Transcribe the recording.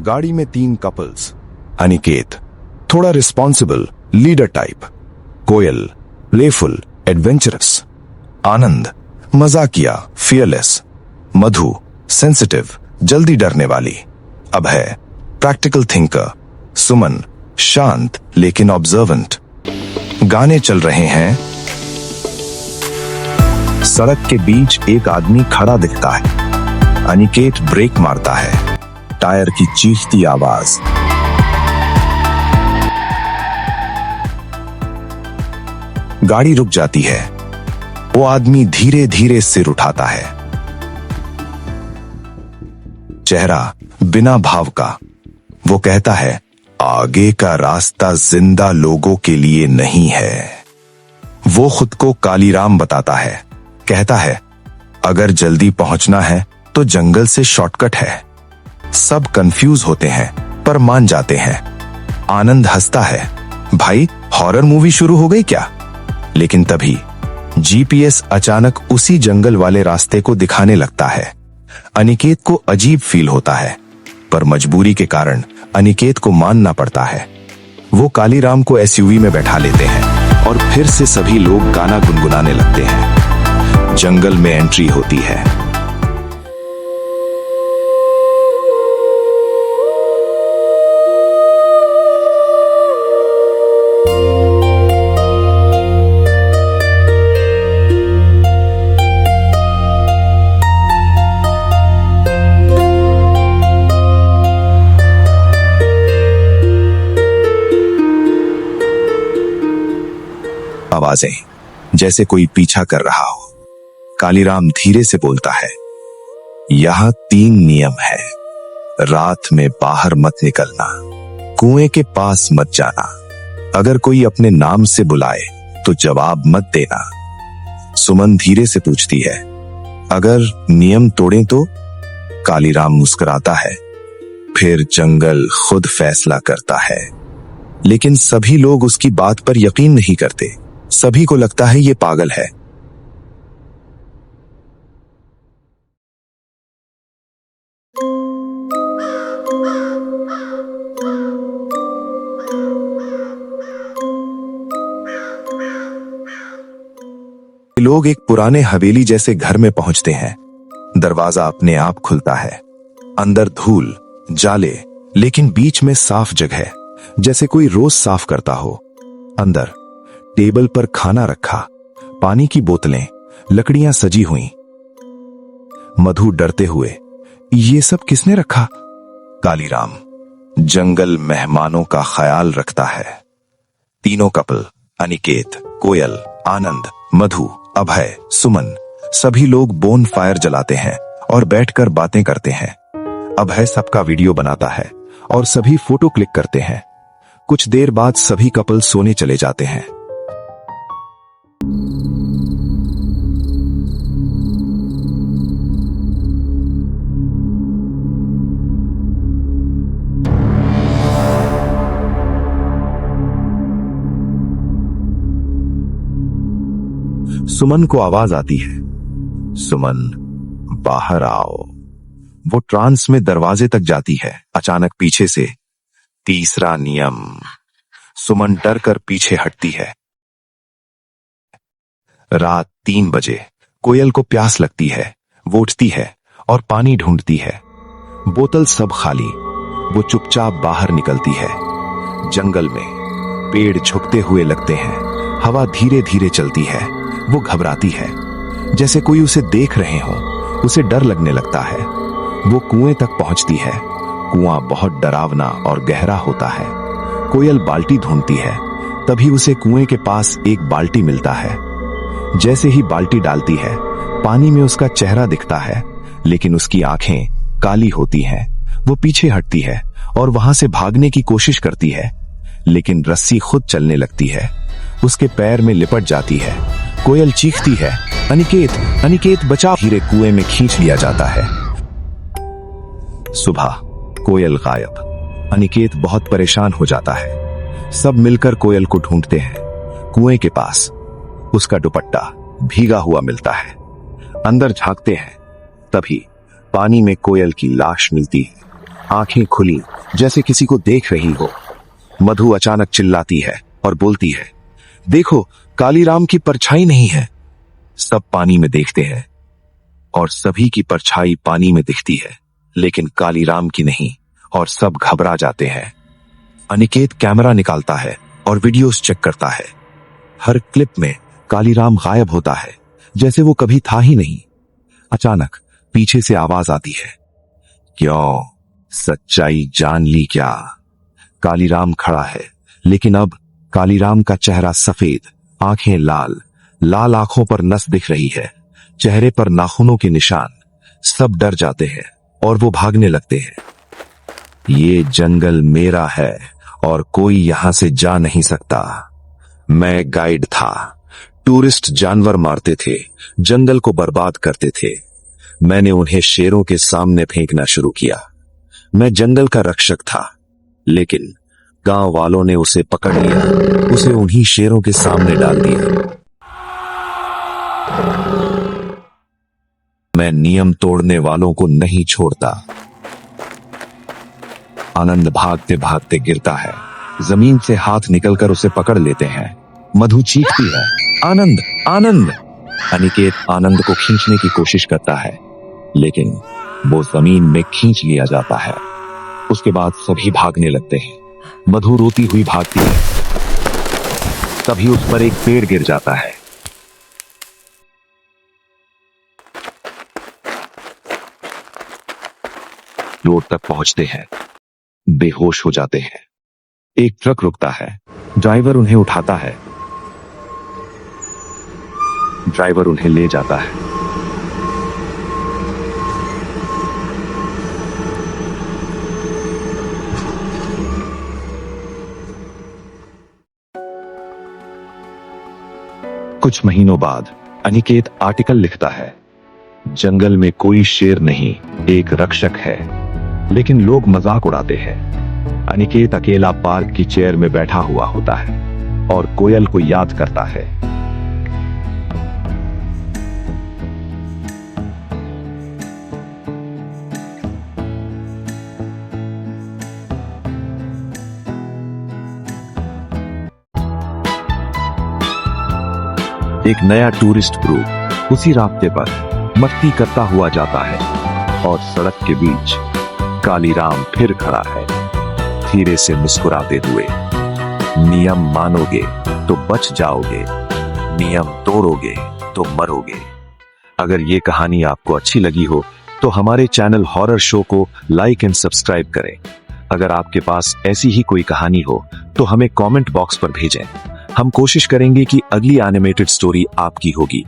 गाड़ी में 3 कपल्स। अनिकेत थोड़ा रिस्पॉन्सिबल लीडर टाइप, कोयल प्लेफुल एडवेंचरस, आनंद मजाकिया फियरलेस, मधु सेंसिटिव जल्दी डरने वाली, अभय प्रैक्टिकल थिंकर, सुमन शांत लेकिन ऑब्जर्वेंट। गाने चल रहे हैं। सड़क के बीच एक आदमी खड़ा दिखता है। अनिकेत ब्रेक मारता है। टायर की चीखती आवाज। गाड़ी रुक जाती है। वो आदमी धीरे धीरे सिर उठाता है, चेहरा बिना भाव का। वो कहता है, आगे का रास्ता जिंदा लोगों के लिए नहीं है। वो खुद को कालीराम बताता है। कहता है, अगर जल्दी पहुंचना है तो जंगल से शॉर्टकट है। सब कंफ्यूज होते हैं पर मान जाते हैं। आनंद हंसता है, भाई हॉरर मूवी शुरू हो गई क्या? लेकिन तभी जीपीएस अचानक उसी जंगल वाले रास्ते को दिखाने लगता है। अनिकेत को अजीब फील होता है, पर मजबूरी के कारण अनिकेत को मानना पड़ता है। वो कालीराम को एसयूवी में बैठा लेते हैं और फिर से सभी लोग गाना गुनगुनाने लगते हैं। जंगल में एंट्री होती है। आवाजें जैसे कोई पीछा कर रहा हो। कालीराम धीरे से बोलता है, यहां 3 नियम है। रात में बाहर मत निकलना, कुएं के पास मत जाना, अगर कोई अपने नाम से बुलाए तो जवाब मत देना। सुमन धीरे से पूछती है, अगर नियम तोड़ें तो? कालीराम मुस्कुराता है, फिर जंगल खुद फैसला करता है। लेकिन सभी लोग उसकी बात पर यकीन नहीं करते। सभी को लगता है ये पागल है। लोग एक पुराने हवेली जैसे घर में पहुंचते हैं। दरवाजा अपने आप खुलता है। अंदर धूल जाले, लेकिन बीच में साफ जगह, जैसे कोई रोज साफ करता हो। अंदर टेबल पर खाना रखा, पानी की बोतलें, लकड़ियां सजी हुई। मधु डरते हुए, ये सब किसने रखा? कालीराम, जंगल मेहमानों का ख्याल रखता है। तीनों कपल, अनिकेत, कोयल, आनंद, मधु, अभय, सुमन, सभी लोग बोन फायर जलाते हैं और बैठकर बातें करते हैं। अभय सबका वीडियो बनाता है और सभी फोटो क्लिक करते हैं। कुछ देर बाद सभी कपल सोने चले जाते हैं। सुमन को आवाज आती है, सुमन बाहर आओ। वो ट्रांस में दरवाजे तक जाती है। अचानक पीछे से, तीसरा नियम। सुमन डर कर पीछे हटती है। रात 3 बजे कोयल को प्यास लगती है। वो उठती है और पानी ढूंढती है। बोतल सब खाली। वो चुपचाप बाहर निकलती है। जंगल में पेड़ झुकते हुए लगते हैं। हवा धीरे धीरे चलती है। वो घबराती है, जैसे कोई उसे देख रहे हो। उसे डर लगने लगता है। वो कुएं तक पहुंचती है। कुआं बहुत डरावना और गहरा होता है। कोयल बाल्टी ढूंढती है। तभी उसे कुएं के पास एक बाल्टी मिलता है। जैसे ही बाल्टी डालती है, पानी में उसका चेहरा दिखता है, लेकिन उसकी आंखें काली होती हैं। वो पीछे हटती है और वहां से भागने की कोशिश करती है, लेकिन रस्सी खुद चलने लगती है। उसके पैर में लिपट जाती है। कोयल चीखती है, अनिकेत, अनिकेत बचा। धीरे कुएं में खींच लिया जाता है। सुबह, कोयल गायब। अनिकेत बहुत परेशान हो जाता है। सब मिलकर कोयल को ढूंढते हैं। कुएं के पास उसका दुपट्टा भीगा हुआ मिलता है। अंदर झांकते हैं, तभी पानी में कोयल की लाश मिलती है। आंखें खुली जैसे किसी को देख रही हो। मधु अचानक चिल्लाती है और बोलती है, देखो, कालीराम की परछाई नहीं है। सब पानी में देखते हैं और सभी की परछाई पानी में दिखती है, लेकिन कालीराम की नहीं, और सब घबरा जाते हैं। अनिकेत कैमरा निकालता है और वीडियोस चेक करता है। हर क्लिप में कालीराम गायब होता है, जैसे वो कभी था ही नहीं। अचानक पीछे से आवाज आती है, क्यों, सच्चाई जान ली क्या? कालीराम खड़ा है, लेकिन अब कालीराम का चेहरा सफेद, आंखें लाल, लाल आंखों पर नस दिख रही है, चेहरे पर नाखूनों के निशान। सब डर जाते हैं और वो भागने लगते हैं। ये जंगल मेरा है और कोई यहां से जा नहीं सकता। मैं गाइड था, टूरिस्ट जानवर मारते थे, जंगल को बर्बाद करते थे। मैंने उन्हें शेरों के सामने फेंकना शुरू किया। मैं जंगल का रक्षक था, लेकिन गांव वालों ने उसे पकड़ लिया, उसे उन्हीं शेरों के सामने डाल दिया। मैं नियम तोड़ने वालों को नहीं छोड़ता। आनंद भागते भागते गिरता है, जमीन से हाथ निकलकर उसे पकड़ लेते हैं। मधु चीखती है, आनंद, आनंद। अनिकेत आनंद को खींचने की कोशिश करता है, लेकिन वो जमीन में खींच लिया जाता है। उसके बाद सभी भागने लगते हैं। मधु रोती हुई भागती है, तभी उस पर एक पेड़ गिर जाता है। रोड तक पहुंचते हैं, बेहोश हो जाते हैं। एक ट्रक रुकता है, ड्राइवर उन्हें उठाता है। ड्राइवर उन्हें ले जाता है। कुछ महीनों बाद अनिकेत आर्टिकल लिखता है, जंगल में कोई शेर नहीं, एक रक्षक है, लेकिन लोग मजाक उड़ाते हैं। अनिकेत अकेला पार्क की चेयर में बैठा हुआ होता है और कोयल को याद करता है। एक नया टूरिस्ट ग्रुप उसी रास्ते पर मस्ती करता हुआ जाता है और सड़क के बीच कालीराम फिर खड़ा है, धीरे से मुस्कुराते हुए। नियम मानोगे तो बच जाओगे, नियम तोड़ोगे तो मरोगे। अगर ये कहानी आपको अच्छी लगी हो तो हमारे चैनल हॉरर शो को लाइक एंड सब्सक्राइब करें। अगर आपके पास ऐसी ही कोई कहानी हो तो हमें कमेंट बॉक्स पर भेजें। हम कोशिश करेंगे कि अगली एनिमेटेड स्टोरी आपकी होगी।